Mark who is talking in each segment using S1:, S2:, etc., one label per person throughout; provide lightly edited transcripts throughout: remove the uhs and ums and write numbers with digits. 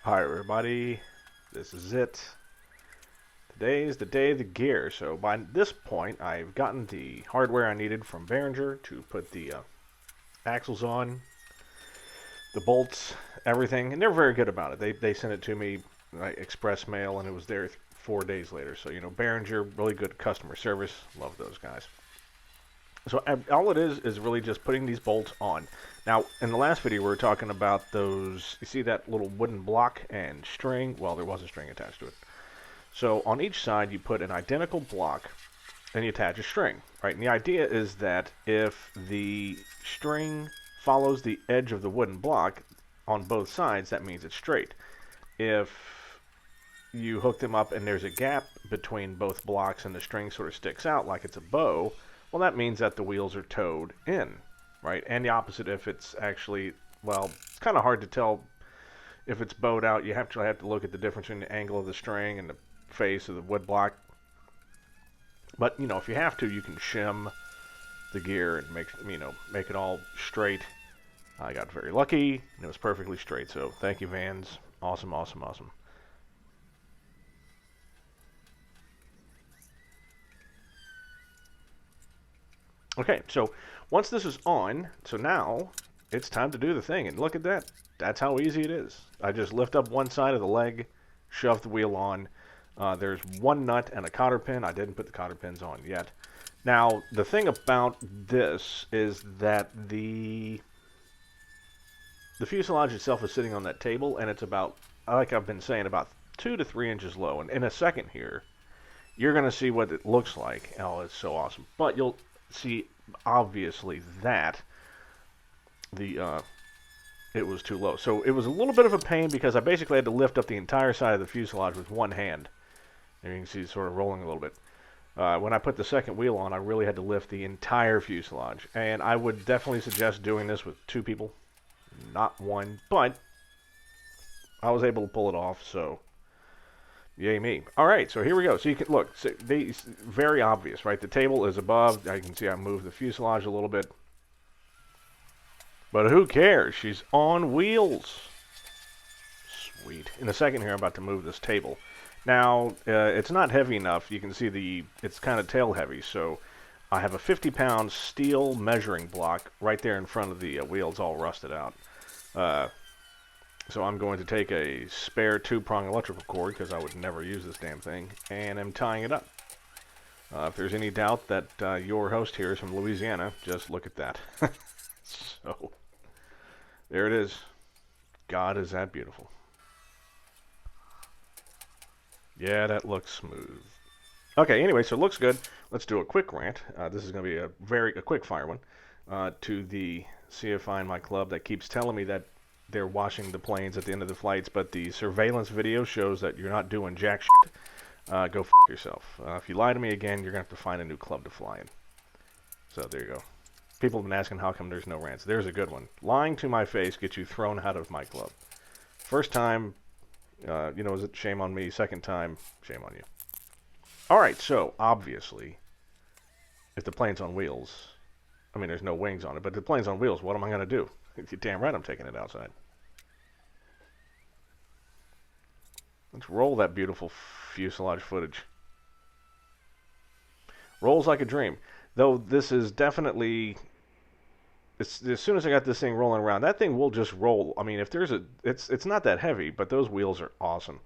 S1: Hi everybody, this is it. Today is the day of the gear, so by this point I've gotten the hardware I needed from Behringer to put the axles on, the bolts, everything, and they're very good about it. They sent it to me like express mail and it was there 4 days later. So, Behringer, really good customer service, love those guys. So all it is really just putting these bolts on. Now, in the last video we were talking about those, you see that little wooden block and string? Well, there was a string attached to it. So on each side you put an identical block and you attach a string, right? And the idea is that if the string follows the edge of the wooden block on both sides, that means it's straight. If you hook them up and there's a gap between both blocks and the string sort of sticks out like it's a bow, well, that means that the wheels are towed in, right? And the opposite if it's actually, well, it's kind of hard to tell if it's bowed out. You actually have to look at the difference in the angle of the string and the face of the wood block. But, if you have to, you can shim the gear and make it all straight. I got very lucky, and it was perfectly straight. So thank you, Vans. Awesome, awesome, awesome. Okay, so once this is on, so now it's time to do the thing. And look at that. That's how easy it is. I just lift up one side of the leg, shove the wheel on. There's one nut and a cotter pin. I didn't put the cotter pins on yet. Now, the thing about this is that the fuselage itself is sitting on that table, and it's about, like I've been saying, about 2 to 3 inches low. And in a second here, you're going to see what it looks like. Oh, it's so awesome. But you'll see, obviously, that it was too low. So it was a little bit of a pain because I basically had to lift up the entire side of the fuselage with one hand. And you can see it's sort of rolling a little bit. When I put the second wheel on, I really had to lift the entire fuselage. And I would definitely suggest doing this with 2 people, not 1. But I was able to pull it off, so yay me. All right, so here we go. So you can look, very obvious, right? The table is above. I can see I moved the fuselage a little bit. But who cares? She's on wheels. Sweet. In a second here, I'm about to move this table. Now, it's not heavy enough. You can see it's kind of tail heavy, so I have a 50-pound steel measuring block right there in front of the wheel. It's all rusted out. So I'm going to take a spare 2-prong electrical cord, because I would never use this damn thing, and I'm tying it up. If there's any doubt that your host here is from Louisiana, just look at that. So, there it is. God, is that beautiful. Yeah, that looks smooth. Okay, anyway, so it looks good. Let's do a quick rant. This is going to be a quick fire one to the CFI in my club that keeps telling me that they're washing the planes at the end of the flights, but the surveillance video shows that you're not doing jack shit. Go f yourself. If you lie to me again, you're going to have to find a new club to fly in. So there you go. People have been asking how come there's no rants. There's a good one. Lying to my face gets you thrown out of my club. First time, is it shame on me? Second time, shame on you. Alright, so, obviously, if the plane's on wheels, I mean, there's no wings on it, but if the plane's on wheels, what am I going to do? You're damn right I'm taking it outside. Let's roll that beautiful fuselage footage. Rolls like a dream. Though this is definitely, as soon as I got this thing rolling around, that thing will just roll. I mean, if there's it's not that heavy, but those wheels are awesome.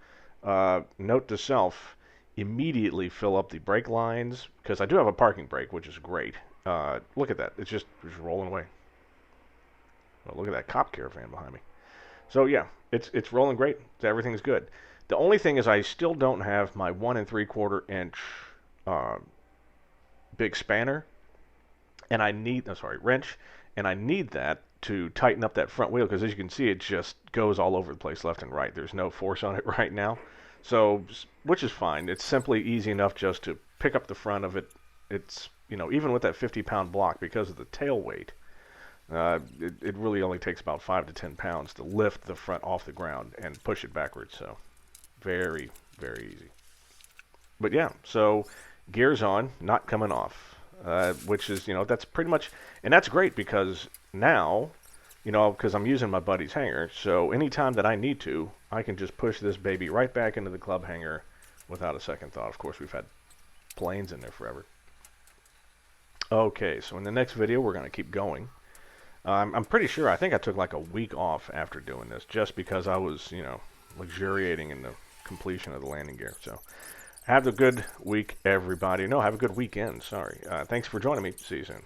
S1: Note to self, immediately fill up the brake lines, because I do have a parking brake, which is great. Look at that. It's just rolling away. Oh, look at that cop caravan behind me. So yeah, it's rolling great. Everything's good. The only thing is I still don't have my 1 3/4 inch big spanner, and I need, wrench, and I need that to tighten up that front wheel, because as you can see, it just goes all over the place left and right. There's no force on it right now, so, which is fine. It's simply easy enough just to pick up the front of it. It's, even with that 50-pound block, because of the tail weight, it really only takes about 5 to 10 pounds to lift the front off the ground and push it backwards, so very, very easy. But yeah, so gears on, not coming off, which is, that's pretty much, and that's great because now, because I'm using my buddy's hangar, so anytime that I need to, I can just push this baby right back into the club hanger without a second thought. Of course, we've had planes in there forever. Okay, so in the next video, we're going to keep going. I'm pretty sure, I think I took like a week off after doing this, just because I was, you know, luxuriating in the completion of the landing gear. So have a good week, everybody. No, have a good weekend, sorry. Thanks for joining me. See you soon.